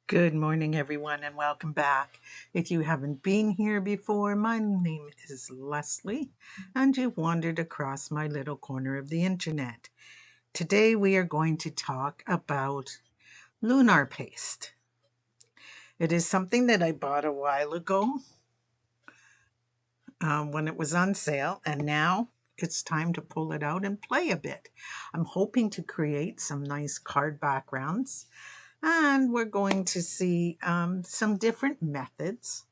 Good morning, everyone, and welcome back. If you haven't been here before, my name is Leslie, and you've wandered across my little corner of the internet. Today, we are going to talk about lunar paste. It is something that I bought a while ago when it was on sale, and now it's time to pull it out and play a bit. I'm hoping to create some nice card backgrounds. And we're going to see some different methods.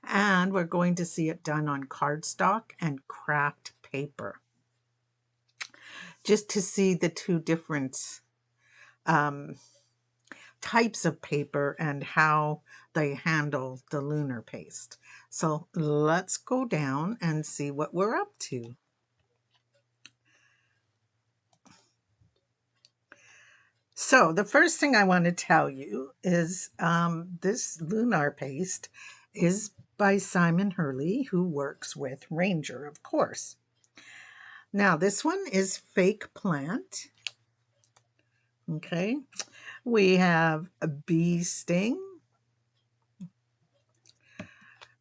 And we're going to see it done on cardstock and craft paper. Just to see the two different types of paper and how they handle the lunar paste. So let's go down and see what we're up to. So the first thing I want to tell you is this lunar paste is by Simon Hurley, who works with Ranger, of course. Now, this one is fake plant. Okay. We have a bee sting.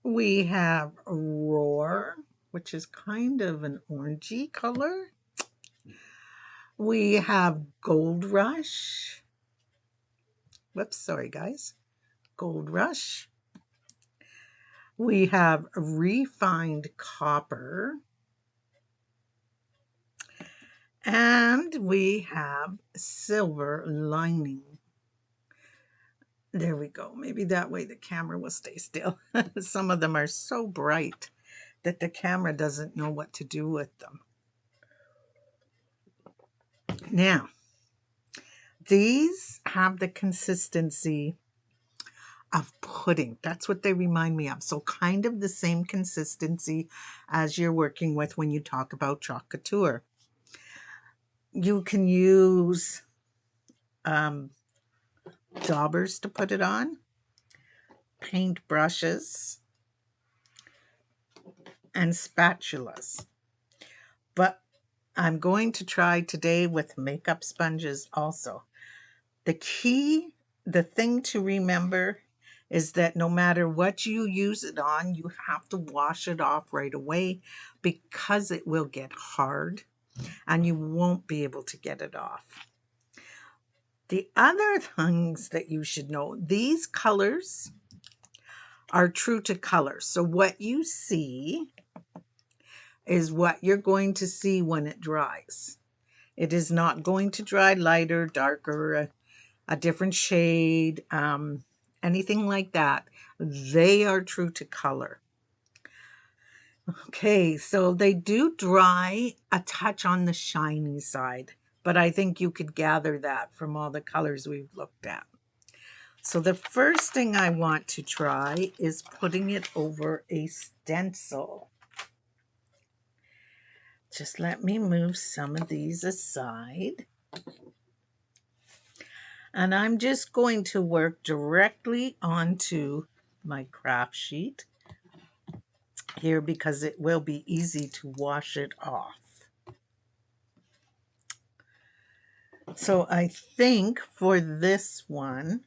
We have a roar, which is kind of an orangey color. We have gold rush. Whoops, sorry, guys. Gold rush. We have refined copper. And we have silver lining. There we go. Maybe that way the camera will stay still. Some of them are so bright that the camera doesn't know what to do with them. Now, these have the consistency of pudding. That's what they remind me of. So kind of the same consistency as you're working with when you talk about choc couture. You can use daubers to put it on, paint brushes, and spatulas. But I'm going to try today with makeup sponges also. The thing to remember is that no matter what you use it on, you have to wash it off right away because it will get hard and you won't be able to get it off. The other things that you should know, these colors are true to color. So what you see is what you're going to see when it dries. It is not going to dry lighter, darker, a different shade, anything like that. They are true to color. Okay, so they do dry a touch on the shiny side, but I think you could gather that from all the colors we've looked at. So the first thing I want to try is putting it over a stencil. Just let me move some of these aside. And I'm just going to work directly onto my craft sheet here because it will be easy to wash it off. So I think for this one,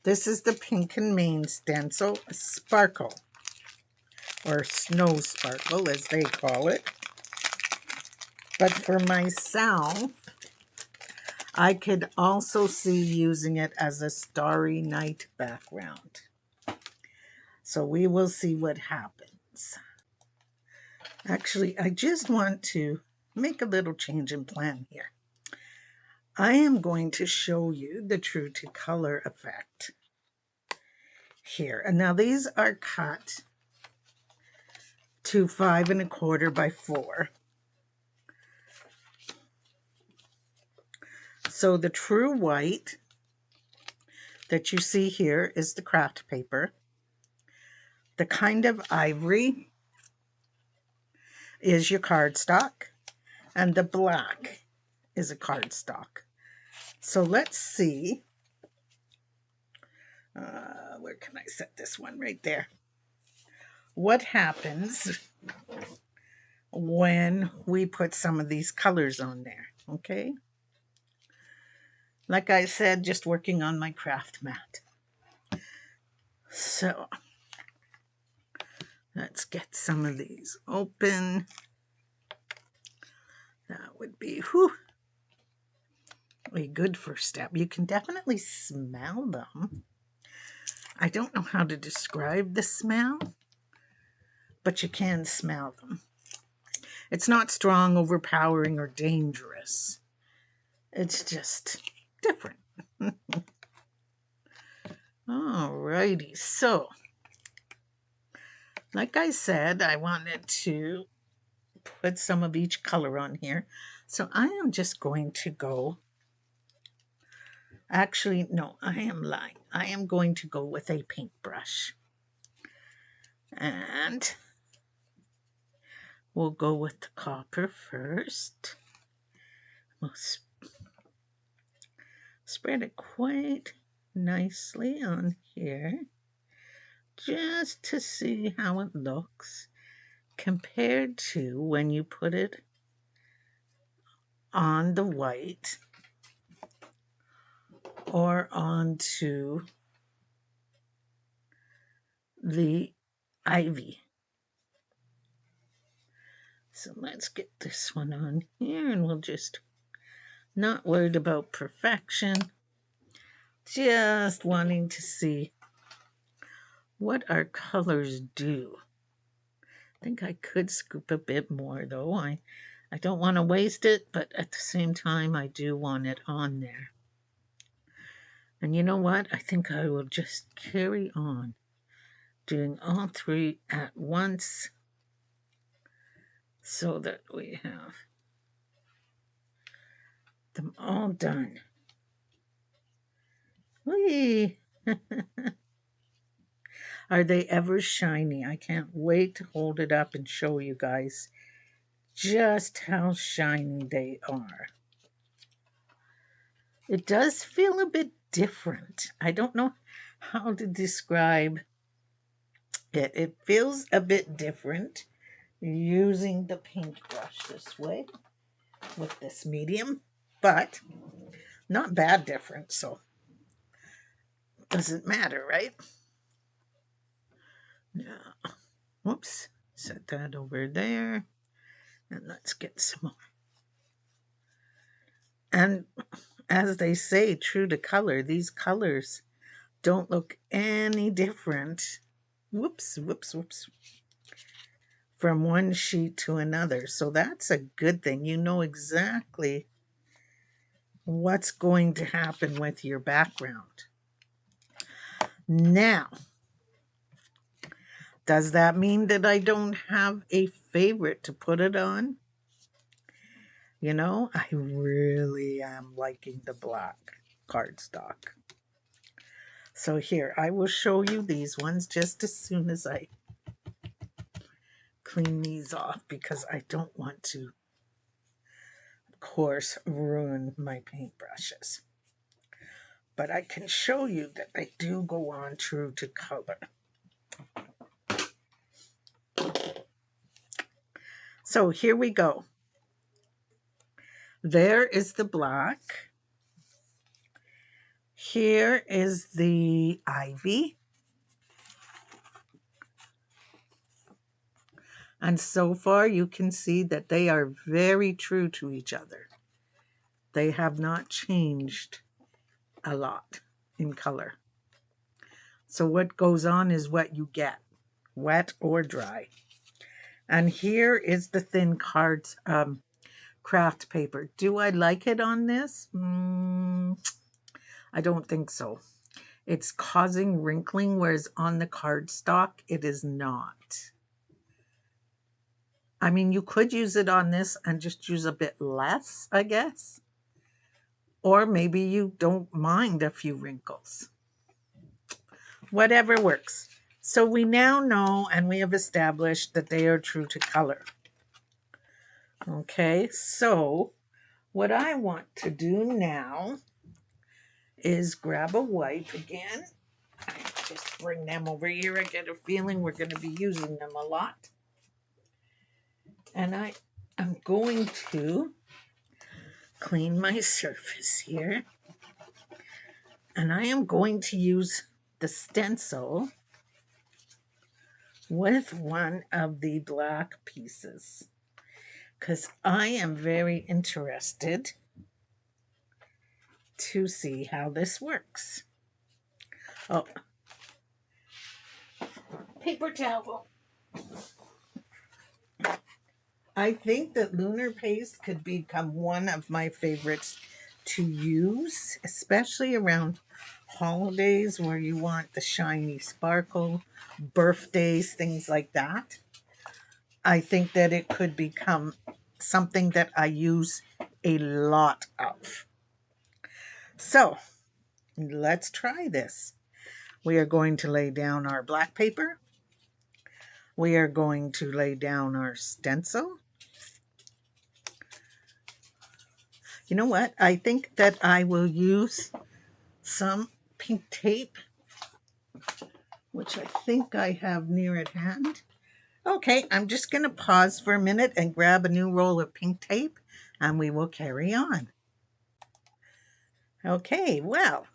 this is the Pink and Main stencil sparkle, or snow sparkle as they call it. But for myself, I could also see using it as a starry night background. So we will see what happens. Actually, I just want to make a little change in plan here. I am going to show you the true to color effect here. And now these are cut to 5 1/4 by 4. So the true white that you see here is the craft paper. The kind of ivory is your cardstock, and the black is a cardstock. So let's see. Where can I set this one? Right there. What happens when we put some of these colors on there? Okay. Like I said, just working on my craft mat. So let's get some of these open. That would be a good first step. You can definitely smell them. I don't know how to describe the smell, but you can smell them. It's not strong, overpowering, or dangerous. It's just different. Alrighty, so like I said, I wanted to put some of each color on here. So I am just going to go, actually, no, I am lying. I am going to go with a paintbrush. And we'll go with the copper first. We'll spread it quite nicely on here, just to see how it looks compared to when you put it on the white or onto the ivy. So let's get this one on here, and we'll just, not worried about perfection, just wanting to see what our colors do. I think I could scoop a bit more though. I don't want to waste it, but at the same time I do want it on there. And you know what? I think I will just carry on doing all three at once so that we have them all done. Whee! Are they ever shiny? I can't wait to hold it up and show you guys just how shiny they are. It does feel a bit different. I don't know how to describe it. It feels a bit different using the paintbrush this way with this medium, but not bad different, so doesn't matter, right? Now, whoops, set that over there, and let's get some more. And as they say, true to color, these colors don't look any different. Whoops, from one sheet to another. So that's a good thing. You know exactly what's going to happen with your background. Now, does that mean that I don't have a favorite to put it on? You know, I really am liking the black cardstock. So here, I will show you these ones just as soon as I clean these off, because I don't want to, of course, ruin my paintbrushes. But I can show you that I do go on true to color. So here we go. There is the black. Here is the ivy. And so far you can see that they are very true to each other. They have not changed a lot in color. So what goes on is what you get, wet or dry. And here is the thin craft paper. Do I like it on this? I don't think so. It's causing wrinkling, whereas on the cardstock, it is not. I mean, you could use it on this and just use a bit less, I guess. Or maybe you don't mind a few wrinkles. Whatever works. So we now know, and we have established that they are true to color. Okay, so what I want to do now is grab a wipe again. Just bring them over here. I get a feeling we're going to be using them a lot. And I am going to clean my surface here. And I am going to use the stencil with one of the black pieces because I am very interested to see how this works. Oh, paper towel. I think that lunar paste could become one of my favorites to use, especially around holidays where you want the shiny sparkle, birthdays, things like that. I think that it could become something that I use a lot of. So let's try this. We are going to lay down our black paper. We are going to lay down our stencil. You know what? I think that I will use some pink tape, which I think I have near at hand. Okay, I'm just going to pause for a minute and grab a new roll of pink tape, and we will carry on. Okay, well,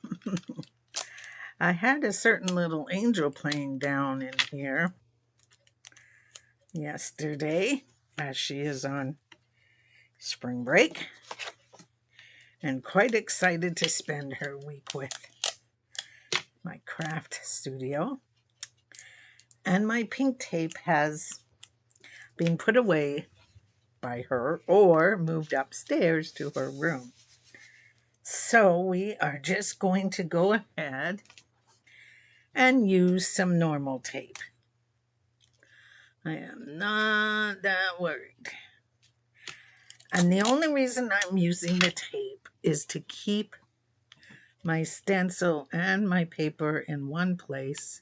I had a certain little angel playing down in here yesterday, as she is on spring break, and quite excited to spend her week with my craft studio. And my pink tape has been put away by her or moved upstairs to her room. So we are just going to go ahead and use some normal tape. I am not that worried. And the only reason I'm using the tape is to keep my stencil and my paper in one place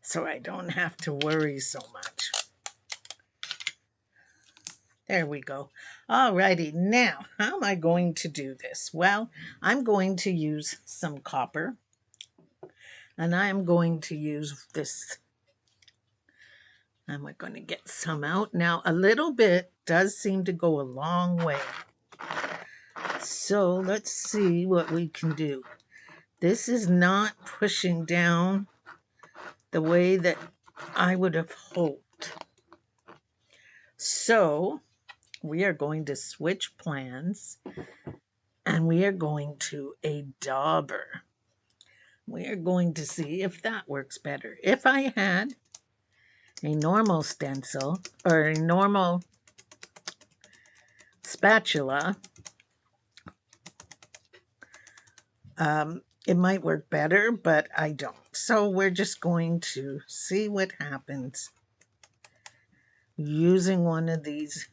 so I don't have to worry so much. There we go. Alrighty, now how am I going to do this? Well, I'm going to use some copper, and I'm going to use this. And we're going to get some out. Now, a little bit does seem to go a long way. So let's see what we can do. This is not pushing down the way that I would have hoped. So we are going to switch plans, and we are going to a dauber. We are going to see if that works better. If I had a normal stencil or a normal spatula, it might work better, but I don't. So we're just going to see what happens using one of these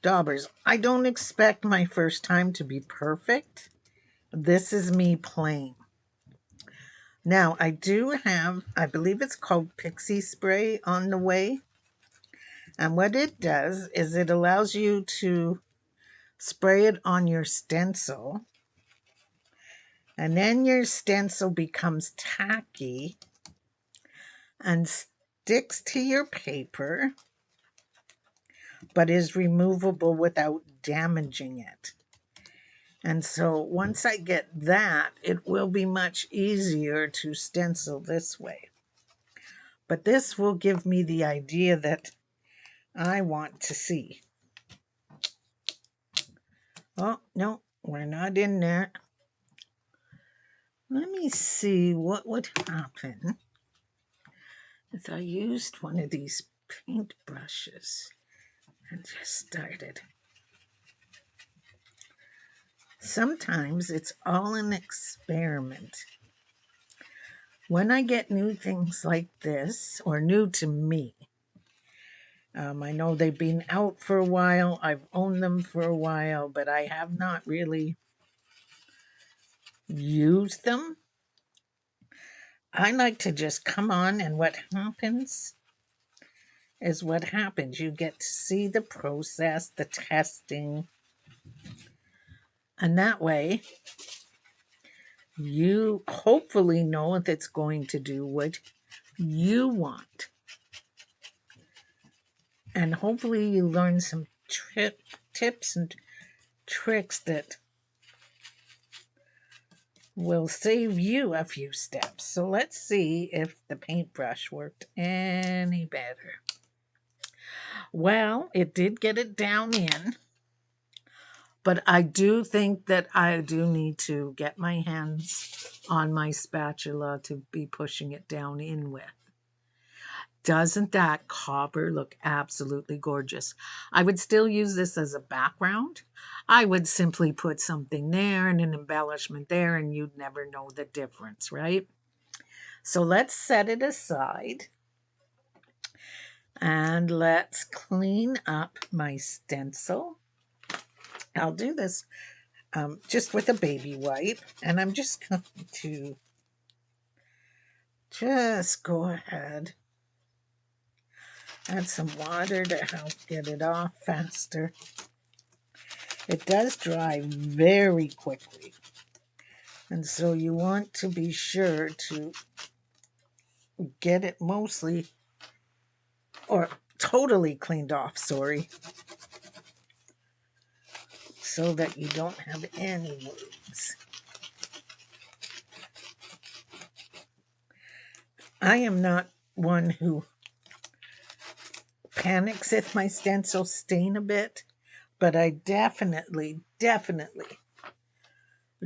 daubers. I don't expect my first time to be perfect. This is me playing. Now, I do have, I believe it's called Pixie Spray on the way. And what it does is it allows you to spray it on your stencil. And then your stencil becomes tacky and sticks to your paper, but is removable without damaging it. And so once I get that, it will be much easier to stencil this way. But this will give me the idea that I want to see. Oh, no, we're not in there. Let me see what would happen if I used one of these paint brushes and just started. Sometimes it's all an experiment. When I get new things like this, or new to me, I know they've been out for a while, I've owned them for a while, but I have not really used them. I like to just come on, and what happens is what happens. You get to see the process, the testing, and that way you hopefully know if it's going to do what you want. And hopefully you learn some tips and tricks that will save you a few steps. So let's see if the paintbrush worked any better. Well, it did get it down in, but I do think that I do need to get my hands on my spatula to be pushing it down in with. Doesn't that copper look absolutely gorgeous? I would still use this as a background. I would simply put something there and an embellishment there, and you'd never know the difference, right? So let's set it aside. And let's clean up my stencil. I'll do this just with a baby wipe. And I'm just going to just go ahead. Add some water to help get it off faster. It does dry very quickly. And so you want to be sure to get it mostly, or totally cleaned off, sorry, so that you don't have any wounds. I am not one who panics if my stencils stain a bit, but I definitely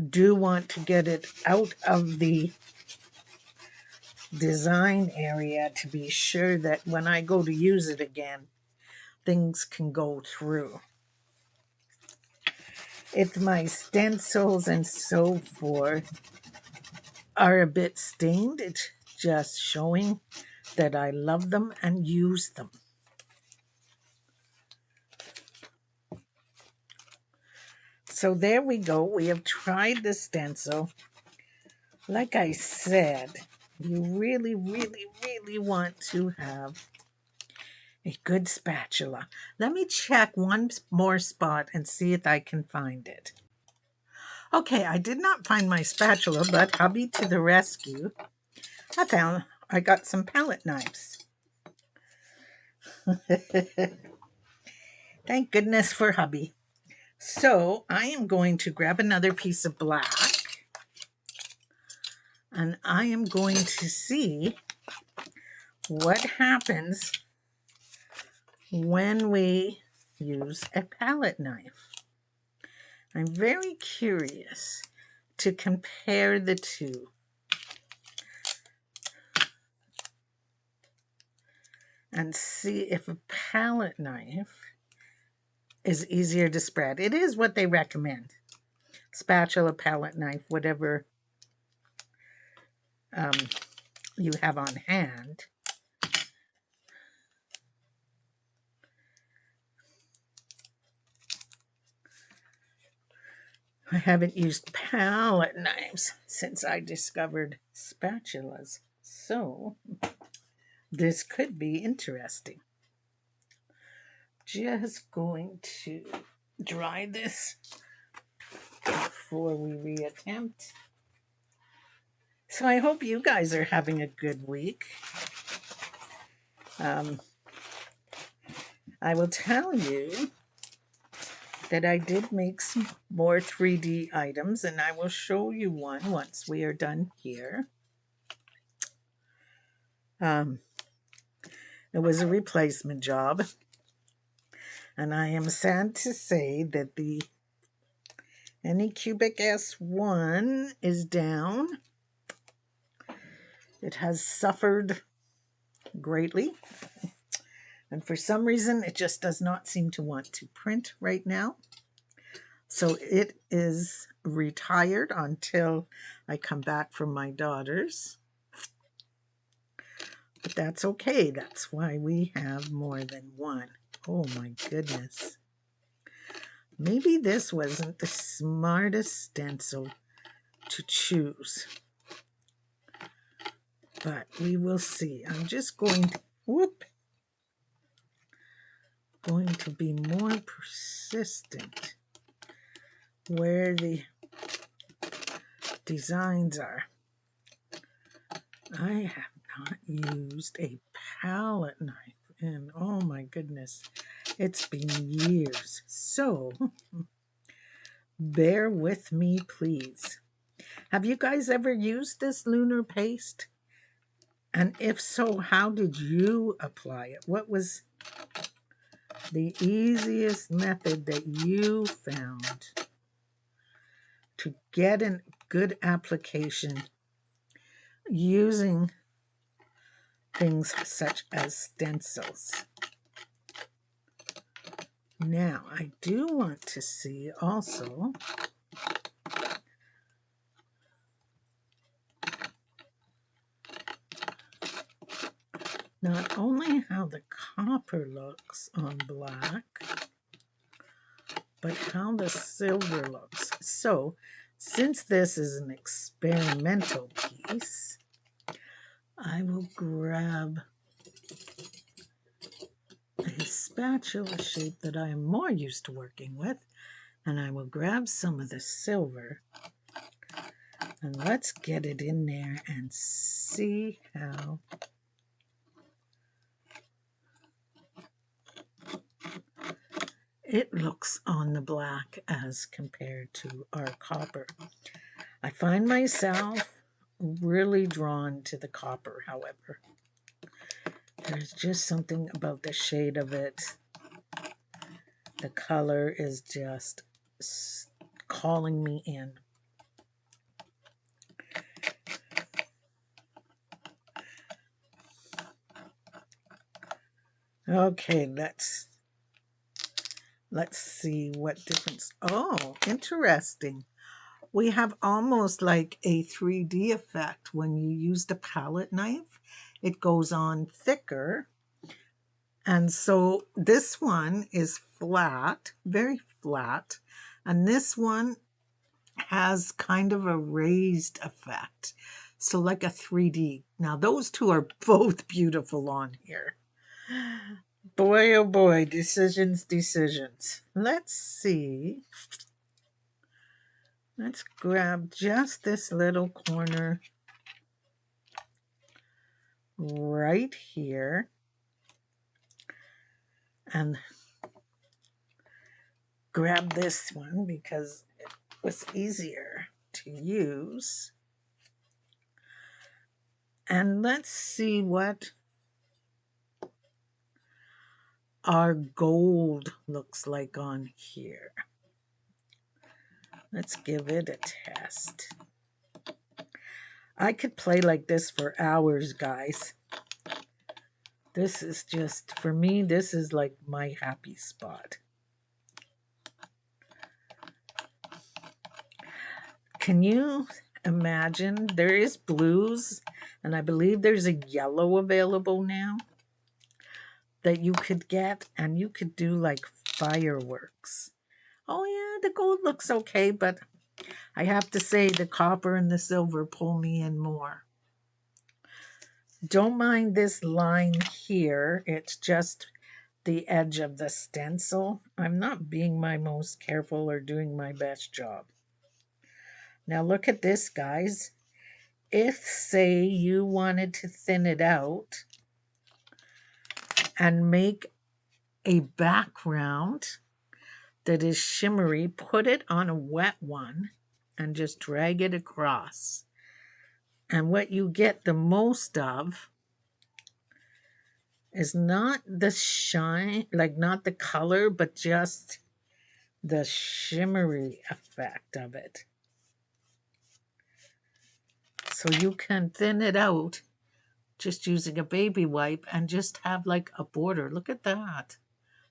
do want to get it out of the design area to be sure that when I go to use it again, things can go through. If my stencils and so forth are a bit stained, it's just showing that I love them and use them. So there we go. We have tried the stencil. Like I said, you really want to have a good spatula. Let me check one more spot and see if I can find it. Okay, I did not find my spatula, but hubby to the rescue. I got some palette knives. Thank goodness for hubby. So I am going to grab another piece of black, and I am going to see what happens when we use a palette knife. I'm very curious to compare the two. And see if a palette knife is easier to spread. It is what they recommend. Spatula, palette knife, whatever you have on hand. I haven't used palette knives since I discovered spatulas, so this could be interesting. Just going to dry this before we reattempt. So I hope you guys are having a good week. I will tell you that I did make some more 3D items, and I will show you one once we are done here. It was a replacement job, and I am sad to say that the Anycubic S1 is down. It has suffered greatly, and for some reason it just does not seem to want to print right now. So it is retired until I come back from my daughter's. But that's okay. That's why we have more than one. Oh my goodness. Maybe this wasn't the smartest stencil to choose. But we will see. I'm just going to be more persistent where the designs are. I have not used a palette knife, and oh my goodness, it's been years. So bear with me, please. Have you guys ever used this lunar paste? And if so, how did you apply it? What was the easiest method that you found to get a good application using things such as stencils? Now, I do want to see also not only how the copper looks on black, but how the silver looks. So, since this is an experimental piece, I will grab a spatula shape that I am more used to working with, and I will grab some of the silver, and let's get it in there and see how it looks on the black as compared to our copper. I find myself really drawn to the copper, however. There's just something about the shade of it. The color is just calling me in. Okay, let's see what difference. Oh, interesting. We have almost like a 3D effect when you use the palette knife. It goes on thicker. And so this one is flat, very flat. And this one has kind of a raised effect. So like a 3D. Now those two are both beautiful on here. Boy, oh boy, decisions. Let's see. Let's grab just this little corner right here and grab this one because it was easier to use. And let's see what our gold looks like on here. Let's give it a test. I could play like this for hours, guys. This is just, for me, this is like my happy spot. Can you imagine? There is blues, and I believe there's a yellow available now that you could get, and you could do like fireworks. Oh yeah, the gold looks okay, but I have to say the copper and the silver pull me in more. Don't mind this line here. It's just the edge of the stencil. I'm not being my most careful or doing my best job. Now look at this, guys. If, say, you wanted to thin it out and make a background that is shimmery, put it on a wet one and just drag it across. And what you get the most of is not the shine, like not the color, but just the shimmery effect of it. So you can thin it out just using a baby wipe and just have like a border. Look at that.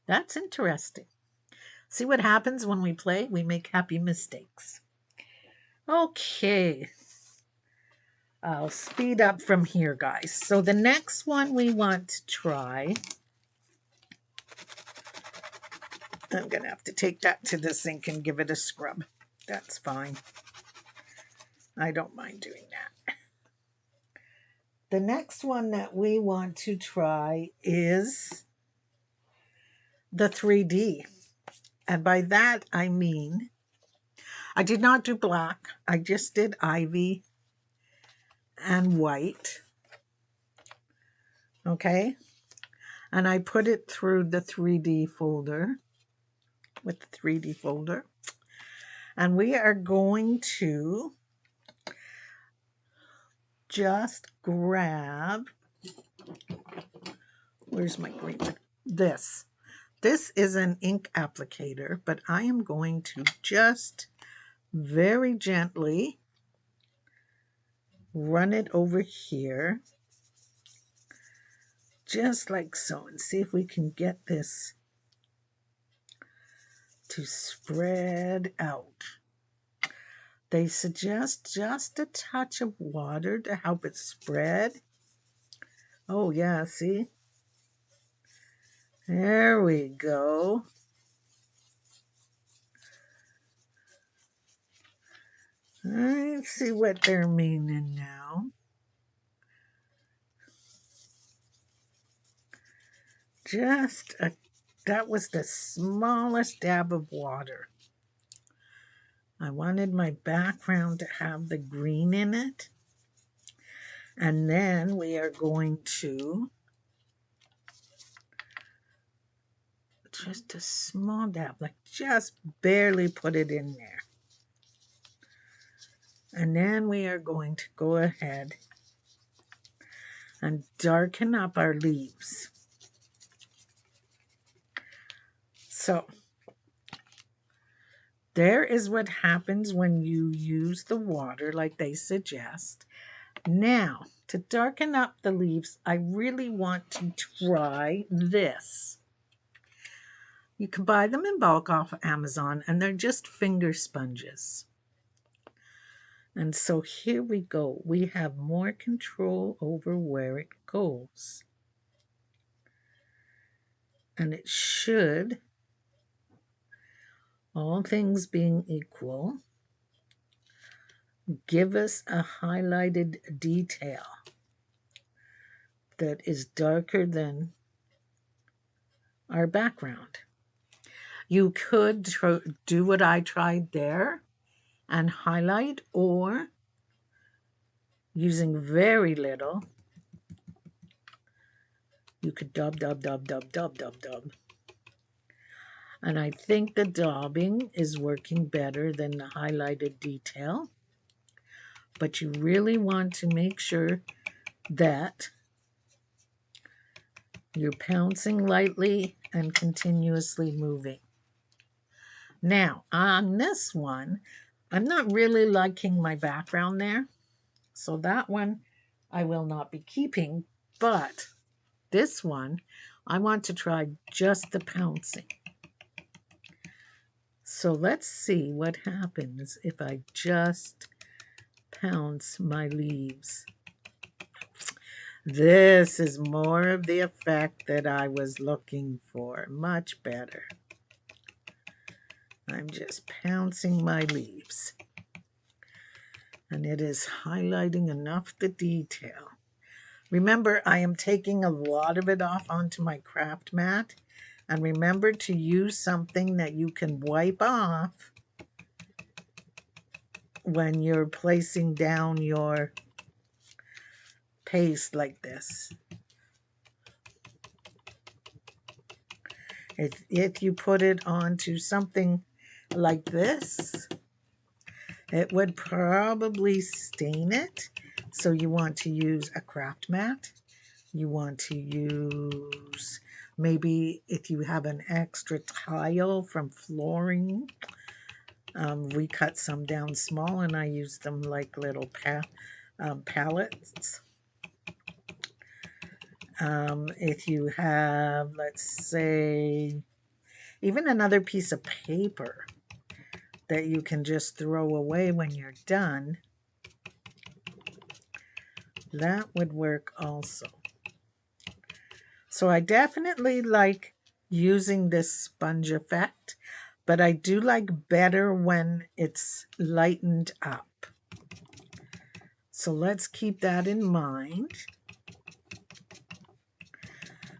That's interesting. See what happens when we play? We make happy mistakes. Okay. I'll speed up from here, guys. So the next one we want to try, I'm going to have to take that to the sink and give it a scrub. That's fine. I don't mind doing that. The next one that we want to try is the 3D. And by that, I mean, I did not do black. I just did ivy and white. Okay. And I put it through the 3D folder, with the 3D folder. And we are going to just grab, where's my green one? This. This is an ink applicator, but I am going to just very gently run it over here, just like so, and see if we can get this to spread out. They suggest just a touch of water to help it spread. Oh yeah, see? There we go. I see what they're meaning now. That was the smallest dab of water. I wanted my background to have the green in it. And then we are going to just a small dab, like just barely put it in there. And then we are going to go ahead and darken up our leaves. So there is what happens when you use the water like they suggest. Now, to darken up the leaves, I really want to try this. You can buy them in bulk off Amazon, and they're just finger sponges. And so here we go. We have more control over where it goes. And it should, all things being equal, give us a highlighted detail that is darker than our background. You could do what I tried there and highlight, or using very little, you could dub. And I think the daubing is working better than the highlighted detail. But you really want to make sure that you're pouncing lightly and continuously moving. Now, on this one, I'm not really liking my background there. So that one I will not be keeping. But this one, I want to try just the pouncing. So let's see what happens if I just pounce my leaves. This is more of the effect that I was looking for. Much better. I'm just pouncing my leaves. And it is highlighting enough the detail. Remember, I am taking a lot of it off onto my craft mat. And remember to use something that you can wipe off when you're placing down your paste like this. If you put it onto something like this, it would probably stain it. So you want to use a craft mat. You want to use, maybe if you have an extra tile from flooring, we cut some down small and I use them like little pallets. If you have, let's say, even another piece of paper that you can just throw away when you're done, that would work also. So I definitely like using this sponge effect, but I do like better when it's lightened up. So let's keep that in mind.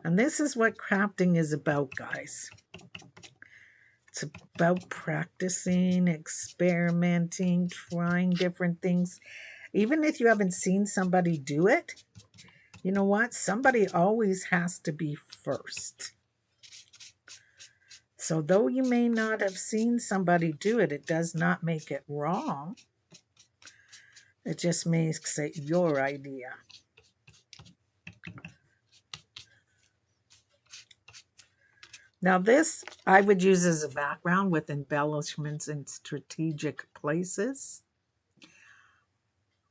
And this is what crafting is about, guys. It's about practicing, experimenting, trying different things. Even if you haven't seen somebody do it, you know what? Somebody always has to be first. So though you may not have seen somebody do it, it does not make it wrong. It just makes it your idea. Now this I would use as a background with embellishments in strategic places,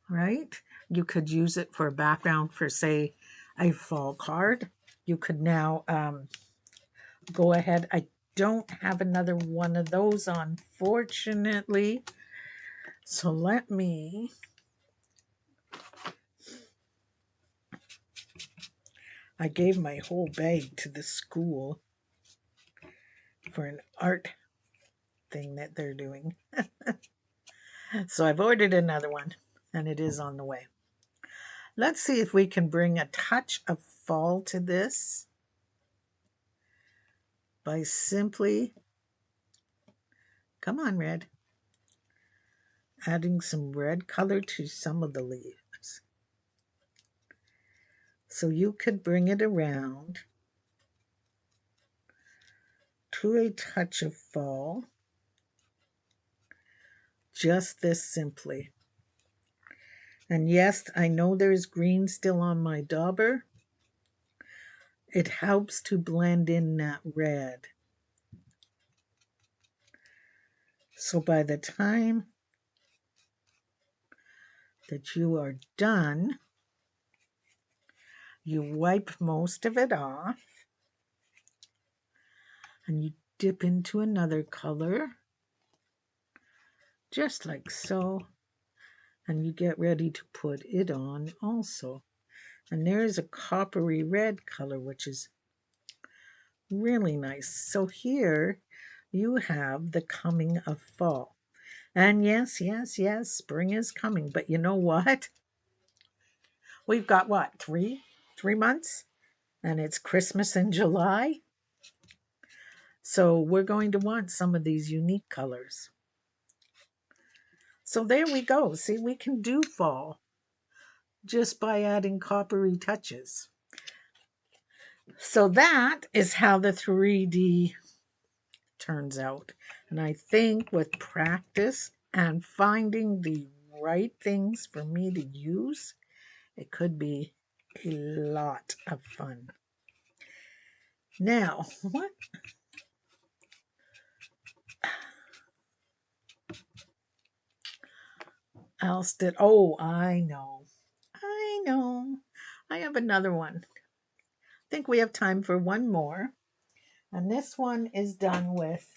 right? You could use it for a background for, say, a fall card. You could now go ahead. I don't have another one of those, unfortunately. So let me... I gave my whole bag to the school for an art thing that they're doing. So I've ordered another one, and it is on the way. Let's see if we can bring a touch of fall to this by simply, come on, red, adding some red color to some of the leaves. So you could bring it around to a touch of fall, just this simply. And yes, I know there's green still on my dauber. It helps to blend in that red. So by the time that you are done, you wipe most of it off and you dip into another color, just like so, and you get ready to put it on also. And there's a coppery red color, which is really nice. So here you have the coming of fall. And yes, yes, yes, spring is coming. But you know what? We've got what, three months? And it's Christmas in July. So we're going to want some of these unique colors. So there we go. See, we can do fall just by adding coppery touches. So that is how the 3D turns out. And I think with practice and finding the right things for me to use, it could be a lot of fun. Now, what else did... Oh, I know. I have another one. I think we have time for one more. And this one is done with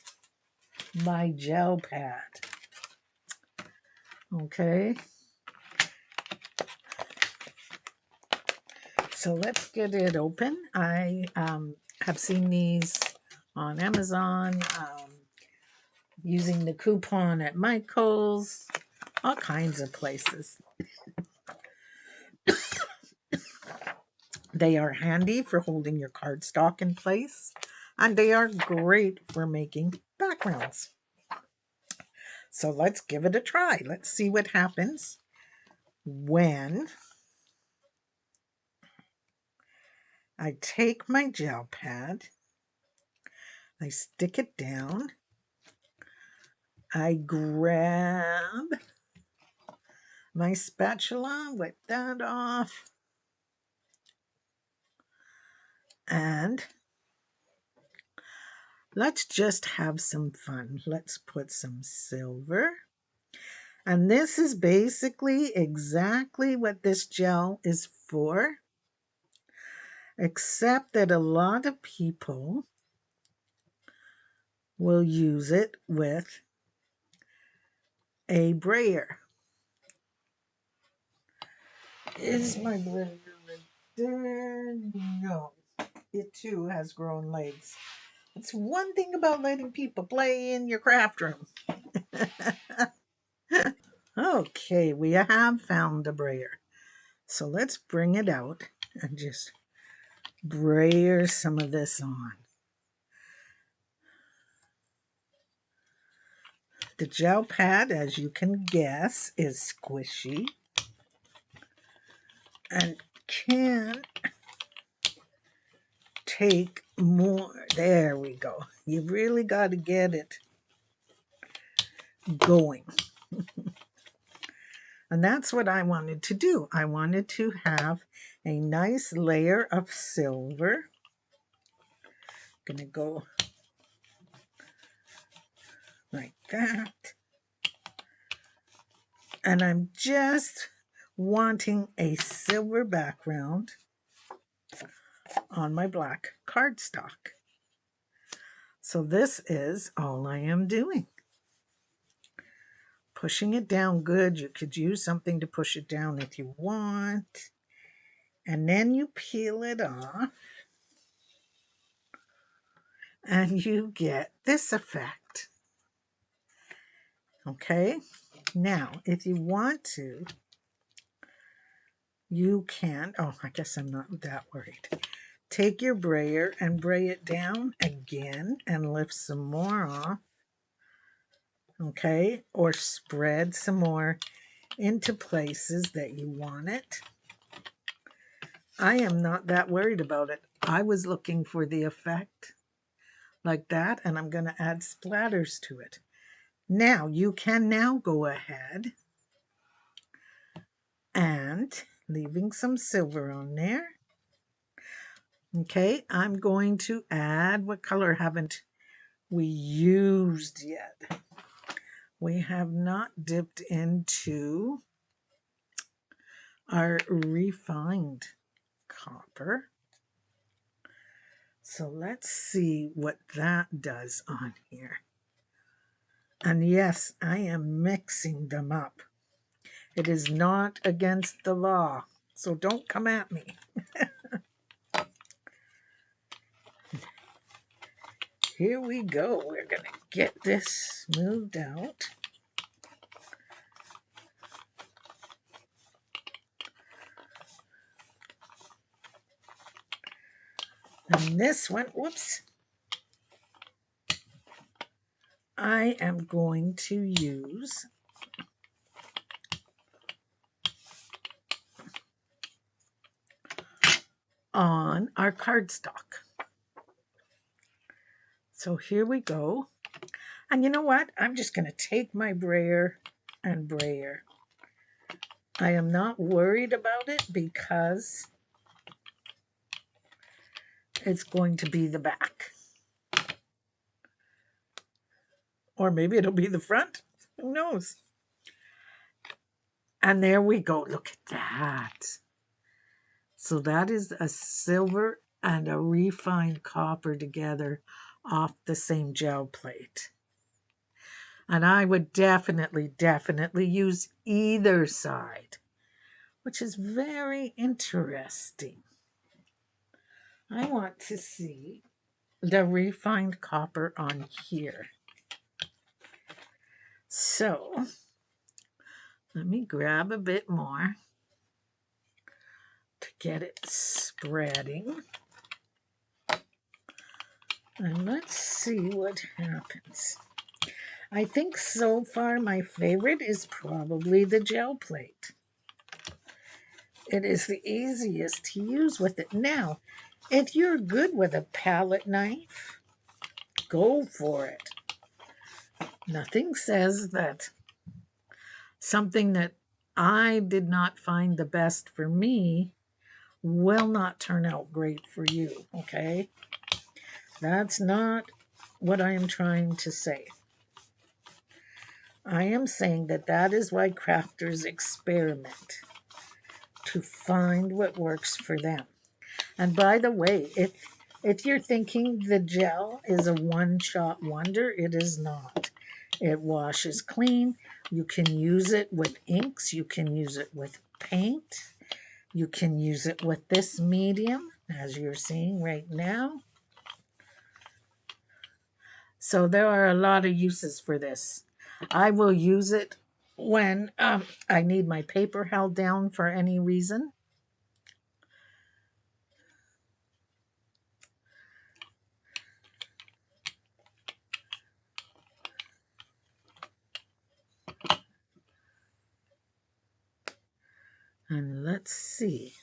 my gel pad. Okay. So let's get it open. I have seen these on Amazon, using the coupon at Michael's, all kinds of places. They are handy for holding your cardstock in place, and they are great for making backgrounds. So let's give it a try. Let's see what happens when I take my gel pad, I stick it down, I grab my spatula, wipe that off, and let's just have some fun. Let's put some silver. And this is basically exactly what this gel is for, except that a lot of people will use it with a brayer. Is my brayer there? No. It too has grown legs. It's one thing about letting people play in your craft room. Okay, we have found the brayer. So let's bring it out and just brayer some of this on. The gel pad, as you can guess, is squishy and can take more. There we go. You really got to get it going. And that's what I wanted to do. I wanted to have a nice layer of silver. I'm going to go like that. And I'm just wanting a silver background on my black cardstock. So this is all I am doing. Pushing it down good. You could use something to push it down if you want. And then you peel it off. And you get this effect. Okay? Now, if you want to, you can, oh, I guess I'm not that worried. Take your brayer and bray it down again and lift some more off. Okay? Or spread some more into places that you want it. I am not that worried about it. I was looking for the effect like that, and I'm going to add splatters to it. Now, you can now go ahead and leaving some silver on there. Okay, I'm going to add, what color haven't we used yet? We have not dipped into our refined copper. So let's see what that does on here. And yes, I am mixing them up. It is not against the law, so don't come at me. Here we go. We're going to get this smoothed out. And this one, whoops, I am going to use on our cardstock. So here we go. And you know what? I'm just going to take my brayer and brayer. I am not worried about it because it's going to be the back. Or maybe it'll be the front. Who knows? And there we go. Look at that. So that is a silver and a refined copper together off the same gel plate. And I would definitely use either side, which is very interesting. I want to see the refined copper on here. So let me grab a bit more to get it spreading. And let's see what happens. I think so far my favorite is probably the gel plate. It is the easiest to use with it. Now, if you're good with a palette knife, go for it. Nothing says that something that I did not find the best for me will not turn out great for you, okay? That's not what I am trying to say. I am saying that that is why crafters experiment to find what works for them. And by the way, if you're thinking the gel is a one-shot wonder, it is not. It washes clean. You can use it with inks. You can use it with paint. You can use it with this medium, as you're seeing right now. So there are a lot of uses for this. I will use it when I need my paper held down for any reason. And let's see.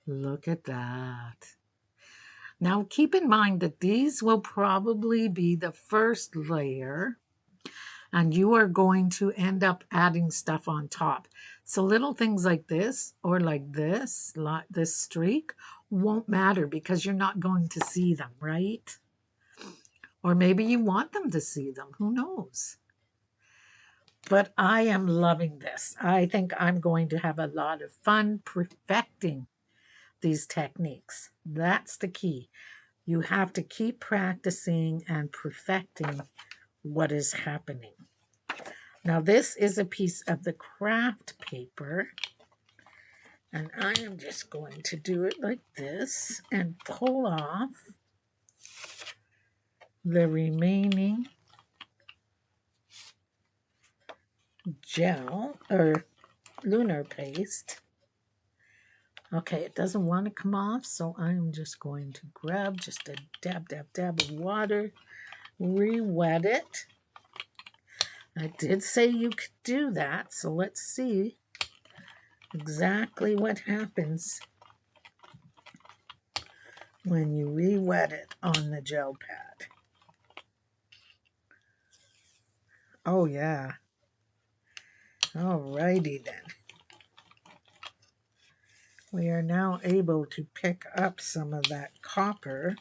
Look at that. Now keep in mind that these will probably be the first layer and you are going to end up adding stuff on top. So little things like this or like this streak won't matter because you're not going to see them, right? Or maybe you want them to see them, who knows? But I am loving this. I think I'm going to have a lot of fun perfecting these techniques. That's the key. You have to keep practicing and perfecting what is happening. Now this is a piece of the craft paper, and I am just going to do it like this and pull off the remaining gel or lunar paste. Okay, it doesn't want to come off, so I'm just going to grab just a dab of water, re-wet it. I did say you could do that, so let's see exactly what happens when you re-wet it on the gel pad. Oh yeah. Alrighty then. We are now able to pick up some of that copper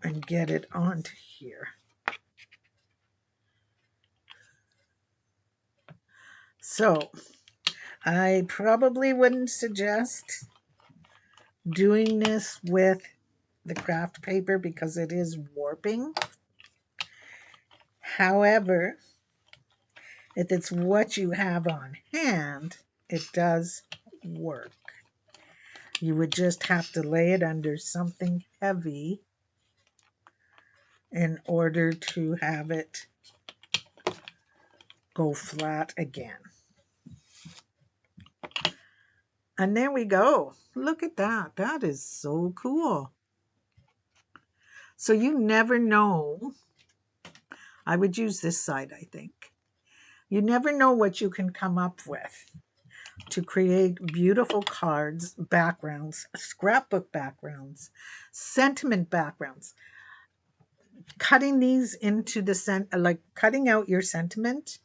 and get it onto here. So, I probably wouldn't suggest doing this with the craft paper because it is warping. However, if it's what you have on hand, it does work. You would just have to lay it under something heavy in order to have it go flat again. And there we go. Look at that. That is so cool. So you never know. I would use this side, I think. You never know what you can come up with to create beautiful cards, backgrounds, scrapbook backgrounds, sentiment backgrounds. Cutting these into the like cutting out your sentiment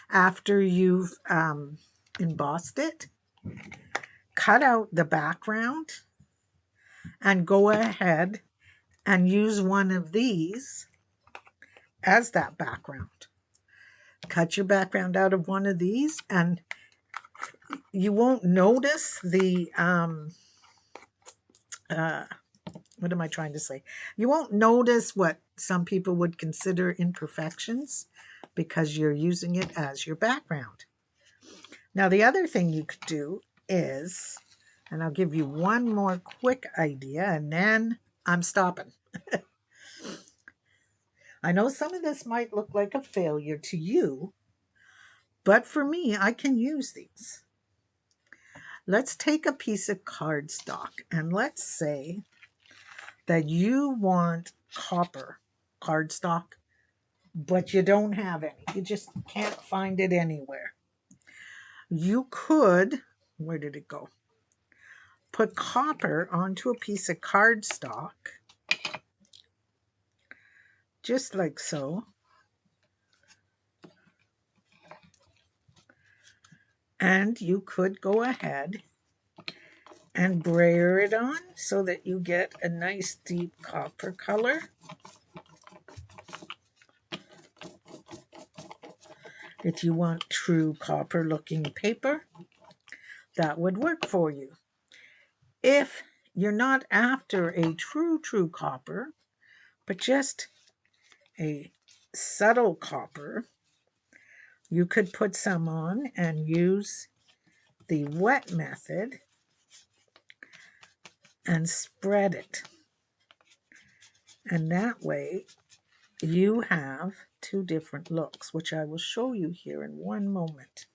after you've embossed it. Cut out the background and go ahead and use one of these as that background. Cut your background out of one of these and you won't notice the, what am I trying to say? You won't notice what some people would consider imperfections because you're using it as your background. Now, the other thing you could do is, and I'll give you one more quick idea and then I'm stopping. I know some of this might look like a failure to you, but for me, I can use these. Let's take a piece of cardstock and let's say that you want copper cardstock, but you don't have any. You just can't find it anywhere. You could, where did it go? Put copper onto a piece of cardstock, just like so. And you could go ahead and brayer it on so that you get a nice deep copper color. If you want true copper looking paper, that would work for you. If you're not after a true copper, but just a subtle copper, you could put some on and use the wet method and spread it. And that way you have two different looks, which I will show you here in one moment.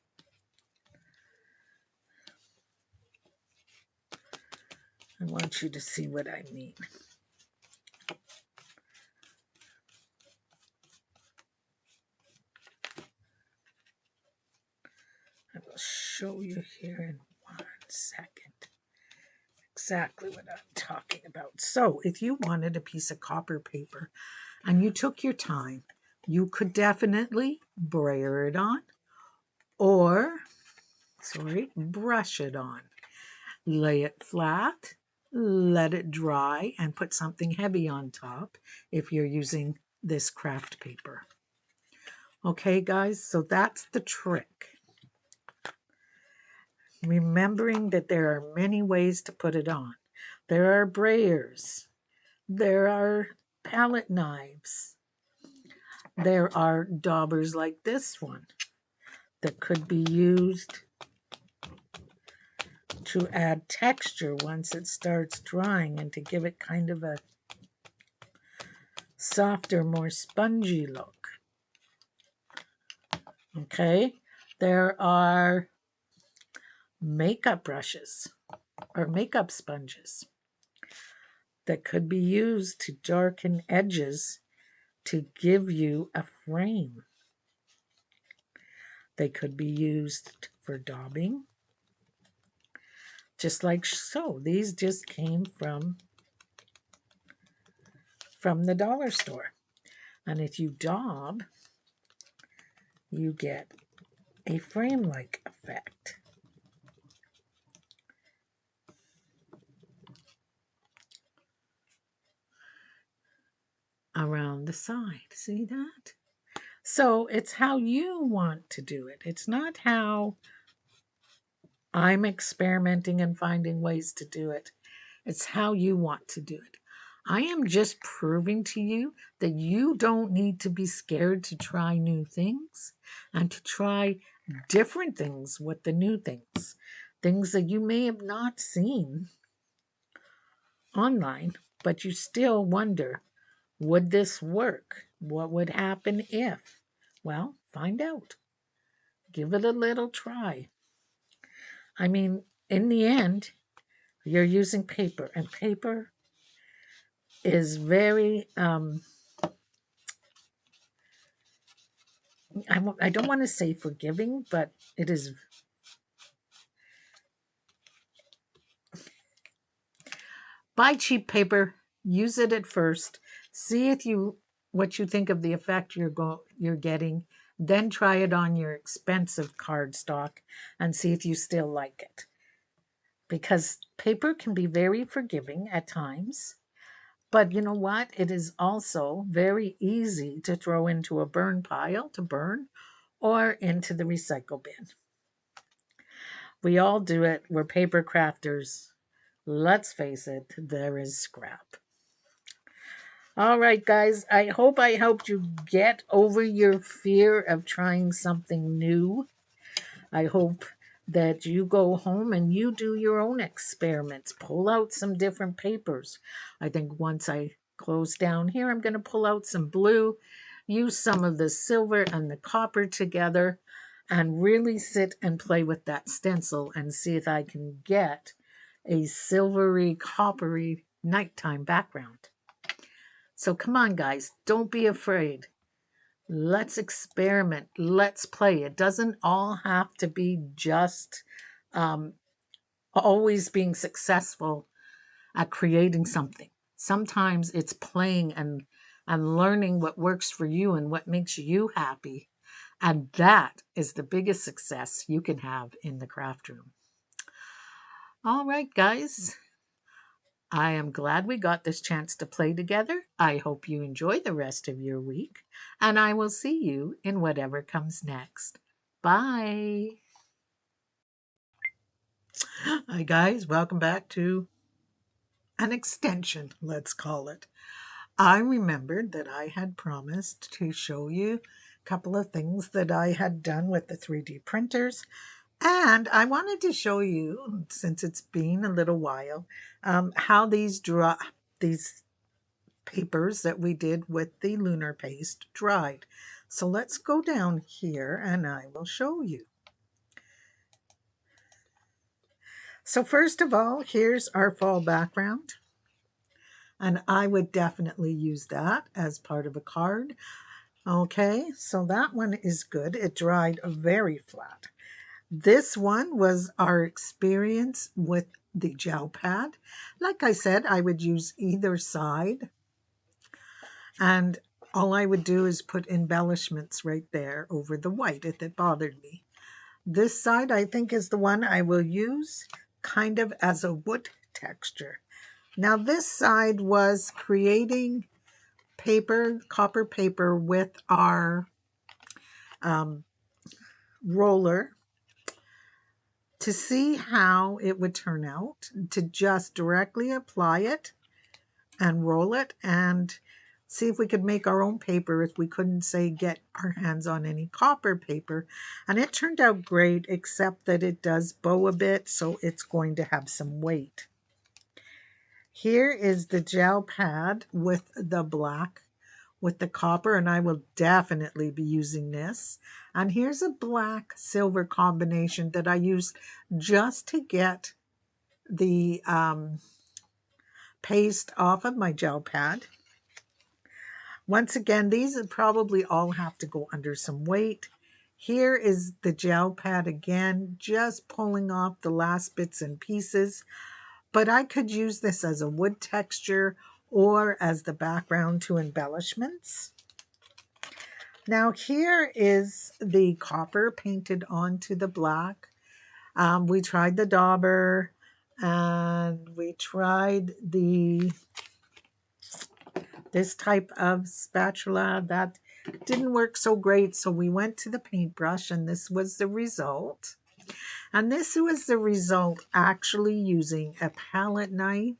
I want you to see what I mean. I will show you here in 1 second exactly what I'm talking about. So if you wanted a piece of copper paper and you took your time, You could definitely brayer it on or, brush it on. Lay it flat, let it dry, and put something heavy on top if you're using this craft paper. Okay, guys, so that's the trick. Remembering that there are many ways to put it on. There are brayers. There are palette knives. There are daubers like this one that could be used to add texture once it starts drying and to give it kind of a softer, more spongy look. Okay, there are makeup brushes or makeup sponges that could be used to darken edges to give you a frame. They could be used for daubing, just like so. These just came from the dollar store. And if you daub, you get a frame-like effect. Around the side, see that? So it's how you want to do it. It's not how I'm experimenting and finding ways to do it. It's how you want to do it. I am just proving to you that you don't need to be scared to try new things and to try different things with the new things. Things that you may have not seen online, but you still wonder, would this work? What would happen if? Well, find out. Give it a little try. I mean, in the end, you're using paper, and paper is very, I don't want to say forgiving, but it is. Buy cheap paper, use it at first, see what you think of the effect you're getting, then try it on your expensive cardstock and see if you still like it. Because paper can be very forgiving at times, but you know what? It is also very easy to throw into a burn pile to burn or into the recycle bin. We all do it. We're paper crafters. Let's face it, there is scrap. All right, guys, I hope I helped you get over your fear of trying something new. I hope that you go home and you do your own experiments. Pull out some different papers. I think once I close down here, I'm going to pull out some blue, use some of the silver and the copper together, and really sit and play with that stencil and see if I can get a silvery, coppery nighttime background. So come on, guys, don't be afraid. Let's experiment. Let's play. It doesn't all have to be just always being successful at creating something. Sometimes it's playing and learning what works for you and what makes you happy. And that is the biggest success you can have in the craft room. All right, guys. I am glad we got this chance to play together. I hope you enjoy the rest of your week, and I will see you in whatever comes next. Bye. Hi, guys. Welcome back to an extension, let's call it. I remembered that I had promised to show you a couple of things that I had done with the 3D printers. And I wanted to show you, since it's been a little while, how these papers that we did with the lunar paste dried. So let's go down here and I will show you. So first of all, here's our fall background. And I would definitely use that as part of a card. Okay, so that one is good. It dried very flat. This one was our experience with the gel pad. Like I said, I would use either side. And all I would do is put embellishments right there over the white if it bothered me. This side I think is the one I will use kind of as a wood texture. Now this side was creating paper, copper paper with our roller to see how it would turn out, to just directly apply it and roll it and see if we could make our own paper if we couldn't, say, get our hands on any copper paper. And it turned out great, except that it does bow a bit, so it's going to have some weight. Here is the gel pad with the black, with the copper, and I will definitely be using this. And here's a black silver combination that I used just to get the paste off of my gel pad. Once again, these would probably all have to go under some weight. Here is the gel pad again, just pulling off the last bits and pieces. But I could use this as a wood texture or as the background to embellishments. Now here is the copper painted onto the black. We tried the dauber and we tried this type of spatula. That didn't work so great, so we went to the paintbrush, and this was the result. And this was the result actually using a palette knife,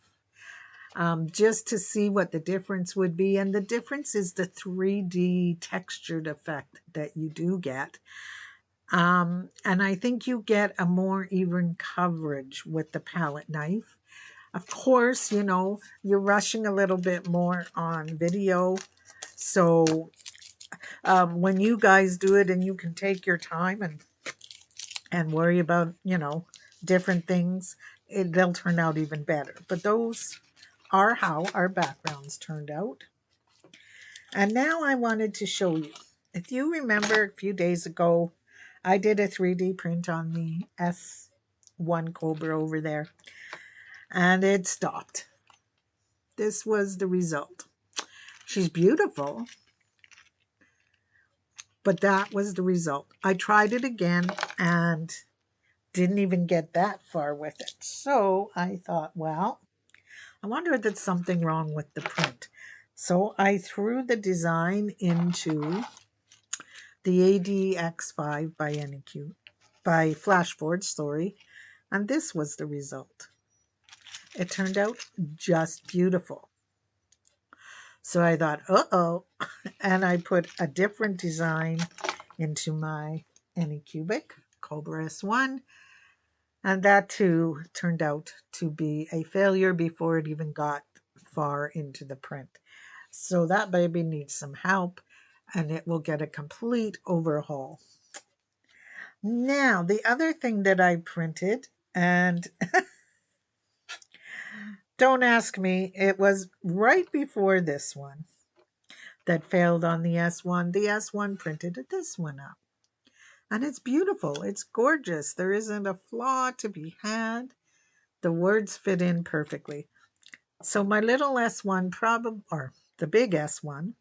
just to see what the difference would be. And the difference is the 3D textured effect that you do get. And I think you get a more even coverage with the palette knife. Of course, you know, you're rushing a little bit more on video. So when you guys do it and you can take your time and worry about, you know, different things, they'll turn out even better. But those are how our backgrounds turned out. And now I wanted to show you. If you remember a few days ago, I did a 3D print on the S1 Cobra over there. And it stopped. This was the result. She's beautiful, but that was the result. I tried it again and didn't even get that far with it. So I thought, well, I wonder if there's something wrong with the print. So I threw the design into the ADX5 by Flashforge, sorry, and this was the result. It turned out just beautiful. So I thought, uh-oh, and I put a different design into my Anycubic Cobra S1, and that too turned out to be a failure before it even got far into the print. So that baby needs some help, and it will get a complete overhaul. Now, the other thing that I printed, and don't ask me, it was right before this one that failed on the S1. The S1 printed this one up. And it's beautiful. It's gorgeous. There isn't a flaw to be had. The words fit in perfectly. So my little S1 or the big S1,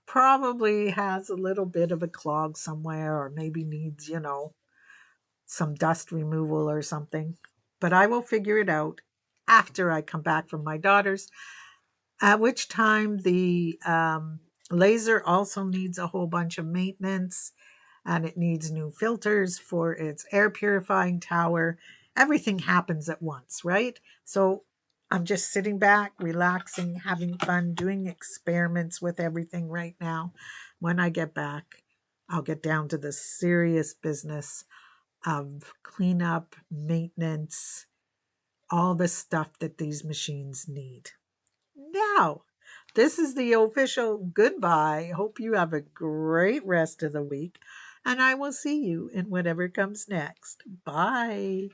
probably has a little bit of a clog somewhere, or maybe needs, you know, some dust removal or something. But I will figure it out after I come back from my daughter's, at which time the laser also needs a whole bunch of maintenance, and it needs new filters for its air purifying tower. Everything happens at once, right? So I'm just sitting back, relaxing, having fun, doing experiments with everything right now. When I get back, I'll get down to the serious business of cleanup, maintenance, all the stuff that these machines need. Now, this is the official goodbye. Hope you have a great rest of the week, and I will see you in whatever comes next. Bye.